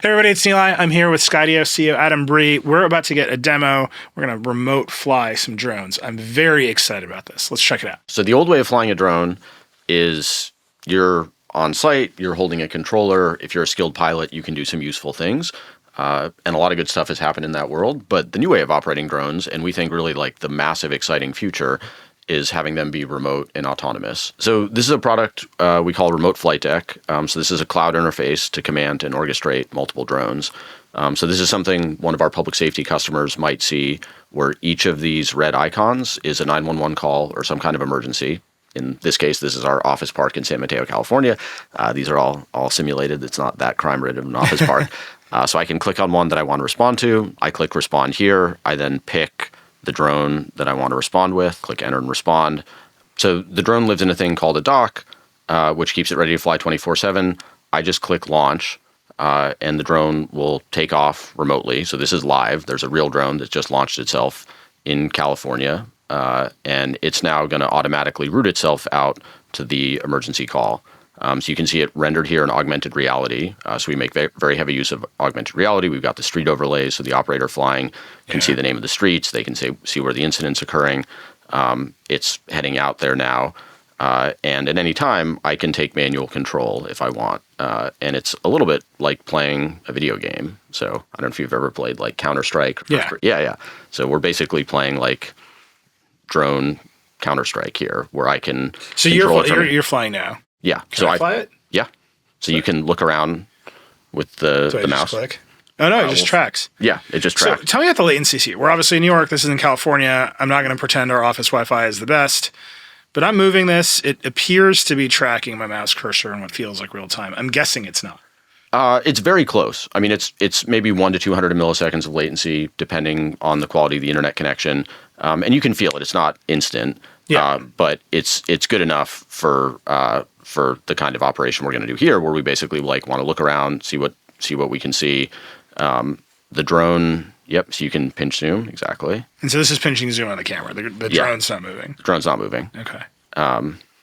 Hey everybody, it's Nilay. I'm here with Skydio CEO Adam Bry. We're about to get a demo. We're going to remote fly some drones. I'm very excited about this. Let's check it out. So the old way of flying a drone is you're on site, you're holding a controller. If you're a skilled pilot, you can do some useful things. And a lot of good stuff has happened in that world. But the new way of operating drones, and we think really like the massive, exciting future, is having them be remote and autonomous. So this is a product we call Remote Flight Deck. So this is a cloud interface to command and orchestrate multiple drones. So this is something one of our public safety customers might see, where each of these red icons is a 911 call or some kind of emergency. In this case, this is our office park in San Mateo, California. These are all simulated. It's not that crime-ridden of an office park. So I can click on one that I want to respond to. I click respond here. I then pick the drone that I want to respond with, click enter and respond. So the drone lives in a thing called a dock, which keeps it ready to fly 24/7. I just click launch, and the drone will take off remotely. So this is live. There's a real drone that just launched itself in California, and it's now going to automatically route itself out to the emergency call. So you can see it rendered here in augmented reality. So we make very heavy use of augmented reality. We've got the street overlays, so the operator flying can see the name of the streets. They can see where the incident's occurring. It's heading out there now. And at any time, I can take manual control if I want. And it's a little bit like playing a video game. So I don't know if you've ever played like Counterstrike. Yeah. So we're basically playing like drone Counterstrike here, where I can. So you're flying now. Yeah. Can I fly it? Yeah. So you can look around with the mouse. Just click? Oh, no, it just tracks. Yeah, it just tracks. So tell me about the latency here. We're obviously in New York. This is in California. I'm not going to pretend our office Wi-Fi is the best, but I'm moving this. It appears to be tracking my mouse cursor in what feels like real time. I'm guessing it's not. It's very close. I mean, it's maybe 1 to 200 milliseconds of latency, depending on the quality of the internet connection. And you can feel it. It's not instant. Yeah. But it's good enough for the kind of operation we're going to do here, where we basically like want to look around, see what we can see. The drone, yep. So you can pinch zoom exactly. And so this is pinching zoom on the camera. The drone's not moving. The drone's not moving. Okay.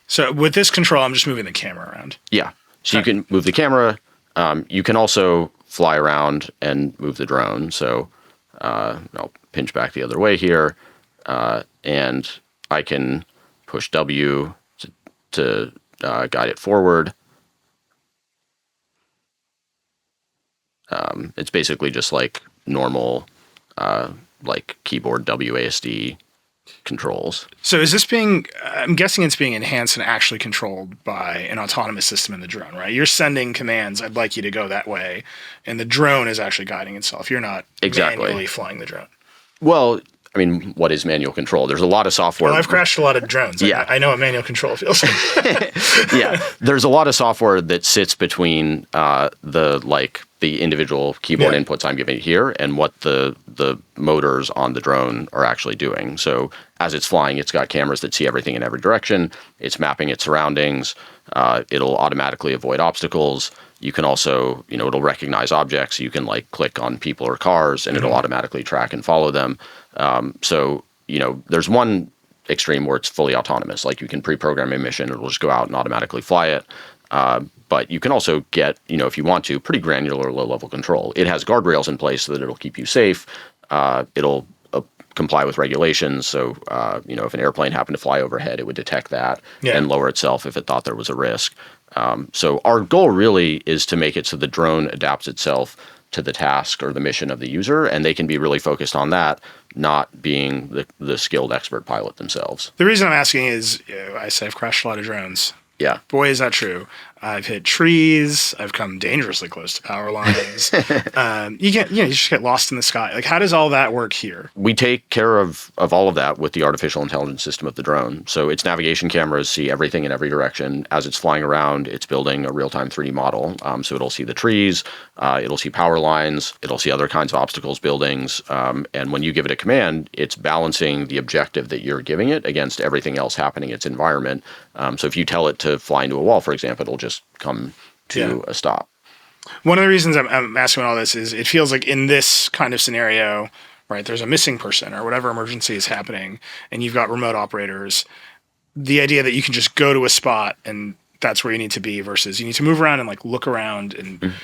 So with this control, I'm just moving the camera around. Yeah. So you can move the camera. You can also fly around and move the drone. So I'll pinch back the other way here, and I can push W to guide it forward. It's basically just like normal, like keyboard WASD controls. So is this I'm guessing it's being enhanced and actually controlled by an autonomous system in the drone, right? You're sending commands, I'd like you to go that way, and the drone is actually guiding itself. You're not manually flying the drone. Well, I mean, what is manual control? There's a lot of software. Well, I've crashed a lot of drones. Yeah. I know what manual control feels like. Yeah. There's a lot of software that sits between the individual keyboard inputs I'm giving here and what the motors on the drone are actually doing. So as it's flying, it's got cameras that see everything in every direction. It's mapping its surroundings. It'll automatically avoid obstacles. You can also, it'll recognize objects. You can like click on people or cars and it'll automatically track and follow them. So there's one extreme where it's fully autonomous. Like you can pre-program a mission, it'll just go out and automatically fly it. But you can also get, if you want to, pretty granular low-level control. It has guardrails in place so that it'll keep you safe. It'll comply with regulations. So, if an airplane happened to fly overhead, it would detect that and lower itself if it thought there was a risk. So our goal really is to make it so the drone adapts itself to the task or the mission of the user, and they can be really focused on that, not being the skilled expert pilot themselves. The reason I'm asking is, I say I've crashed a lot of drones. Yeah. Boy, is that true. I've hit trees. I've come dangerously close to power lines. You just get lost in the sky. Like, how does all that work here? We take care of all of that with the artificial intelligence system of the drone. So its navigation cameras see everything in every direction. As it's flying around, it's building a real-time 3D model. So it'll see the trees, it'll see power lines, it'll see other kinds of obstacles, buildings. And when you give it a command, it's balancing the objective that you're giving it against everything else happening in its environment. So if you tell it to fly into a wall, for example, it'll just come to a stop. One of the reasons I'm asking all this is it feels like in this kind of scenario, right, there's a missing person or whatever emergency is happening, and you've got remote operators. The idea that you can just go to a spot and that's where you need to be versus you need to move around and like look around and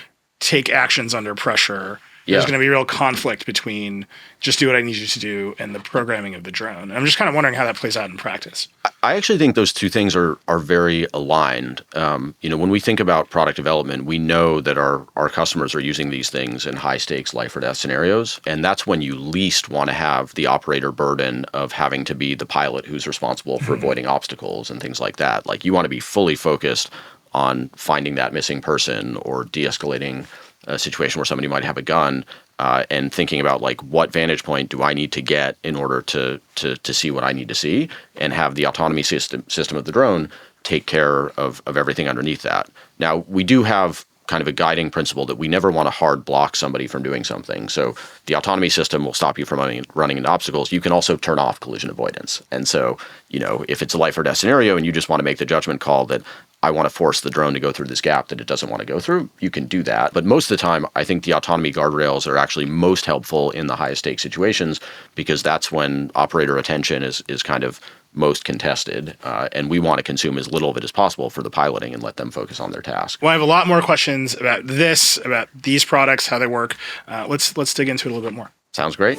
take actions under pressure, there's going to be real conflict between just do what I need you to do and the programming of the drone. And I'm just kind of wondering how that plays out in practice. I actually think those two things are very aligned. When we think about product development, we know that our customers are using these things in high stakes life or death scenarios. And that's when you least want to have the operator burden of having to be the pilot who's responsible for avoiding obstacles and things like that. Like, you want to be fully focused on finding that missing person or de-escalating a situation where somebody might have a gun, and thinking about like, what vantage point do I need to get in order to see what I need to see, and have the autonomy system of the drone take care of everything underneath that. Now, we do have kind of a guiding principle that we never want to hard block somebody from doing something. So the autonomy system will stop you from running into obstacles. You can also turn off collision avoidance. And so, if it's a life or death scenario and you just want to make the judgment call that I want to force the drone to go through this gap that it doesn't want to go through, you can do that. But most of the time, I think the autonomy guardrails are actually most helpful in the highest stake situations, because that's when operator attention is kind of most contested, and we want to consume as little of it as possible for the piloting and let them focus on their task. Well, I have a lot more questions about these products, how they work. Let's dig into it a little bit more. Sounds great.